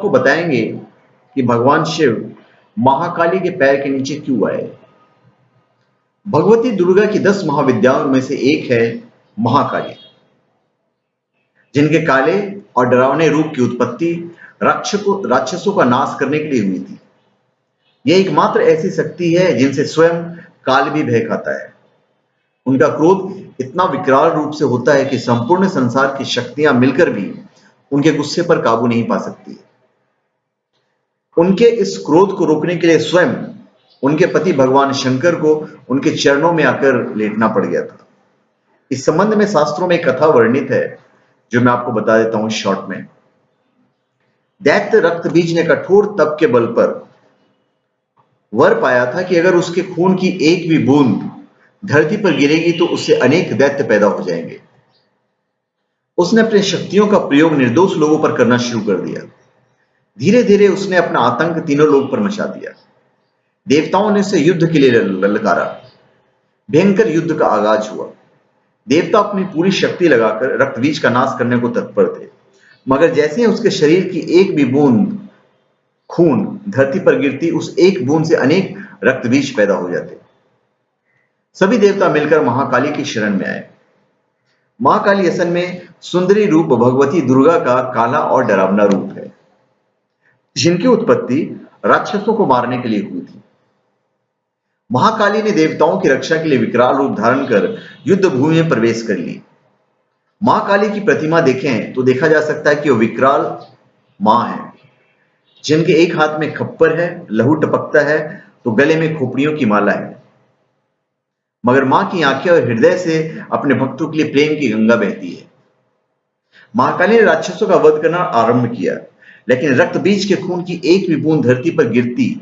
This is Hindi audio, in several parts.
आपको बताएंगे कि भगवान शिव महाकाली के पैर के नीचे क्यों आए। भगवती दुर्गा की 10 महाविद्याओं में से एक है महाकाली, जिनके काले और डरावने रूप की उत्पत्ति राक्षसों का नाश करने के लिए हुई थी। यह एकमात्र ऐसी शक्ति है जिनसे स्वयं काल भी भय खाता है। उनका क्रोध इतना विकराल रूप से होता है कि संपूर्ण संसार की शक्तियां मिलकर भी उनके गुस्से पर काबू नहीं पा सकती। उनके इस क्रोध को रोकने के लिए स्वयं उनके पति भगवान शंकर को उनके चरणों में आकर लेटना पड़ गया था। इस संबंध में शास्त्रों में एक कथा वर्णित है जो मैं आपको बता देता हूं शॉर्ट में। दैत्य रक्तबीज ने कठोर तप के बल पर वर पाया था कि अगर उसके खून की एक भी बूंद धरती पर गिरेगी तो उससे अनेक दैत्य पैदा हो जाएंगे। उसने अपनी शक्तियों का प्रयोग निर्दोष लोगों पर करना शुरू कर दिया। धीरे धीरे उसने अपना आतंक तीनों लोगों पर मचा दिया। देवताओं ने उसे युद्ध के लिए ललकारा। भयंकर युद्ध का आगाज हुआ। देवता अपनी पूरी शक्ति लगाकर रक्तबीज का नाश करने को तत्पर थे, मगर जैसे ही उसके शरीर की एक भी बूंद खून धरती पर गिरती, उस एक बूंद से अनेक रक्तबीज पैदा हो जाते। सभी देवता मिलकर महाकाली की शरण में आए। महाकाली असल में सुंदरी रूप भगवती दुर्गा का काला और डरावना रूप है, जिनकी उत्पत्ति राक्षसों को मारने के लिए हुई थी। महाकाली ने देवताओं की रक्षा के लिए विकराल रूप धारण कर युद्ध भूमि में प्रवेश कर ली। महाकाली की प्रतिमा देखें तो देखा जा सकता है कि वो विकराल मां है, जिनके एक हाथ में खप्पर है, लहू टपकता है तो गले में खोपड़ियों की माला है, मगर मां की आंखें और हृदय से अपने भक्तों के लिए प्रेम की गंगा बहती है। महाकाली ने राक्षसों का वध करना आरंभ किया, लेकिन रक्त बीज के खून की एक भी बूंद धरती पर गिरती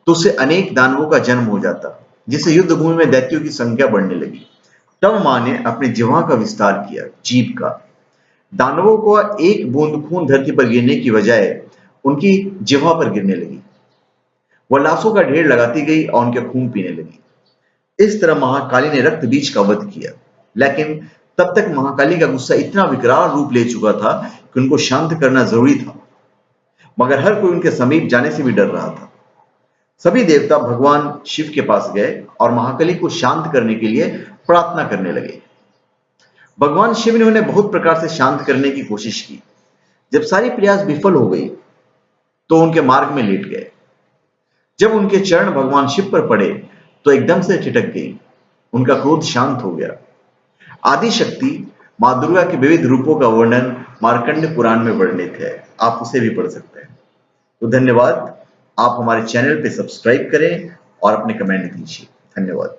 तो उससे अनेक दानवों का जन्म हो जाता, जिससे युद्ध भूमि में दैत्यों की संख्या बढ़ने लगी। तब मां ने अपनी जिह्वा का विस्तार किया, जीभ का। दानवों को एक बूंद खून धरती पर गिरने की बजाय उनकी जिह्वा पर गिरने लगी। वह लाशों का ढेर लगाती गई और उनके खून पीने लगी। इस तरह महाकाली ने रक्त बीज का वध किया, लेकिन तब तक महाकाली का गुस्सा इतना विकराल रूप ले चुका था कि उनको शांत करना जरूरी था, मगर हर कोई उनके समीप जाने से भी डर रहा था। सभी देवता भगवान शिव के पास गए और महाकाली को शांत करने के लिए प्रार्थना करने लगे। भगवान शिव ने उन्हें बहुत प्रकार से शांत करने की कोशिश की। जब सारी प्रयास विफल हो गई तो उनके मार्ग में लेट गए। जब उनके चरण भगवान शिव पर पड़े तो एकदम से ठिठक गई। उनका क्रोध शांत हो गया। आदि शक्ति मां दुर्गा के विविध रूपों का वर्णन मार्कंड पुराण में वर्णित है, आप उसे भी पढ़ सकते हैं। तो धन्यवाद। आप हमारे चैनल पे सब्सक्राइब करें और अपने कमेंट दीजिए। धन्यवाद।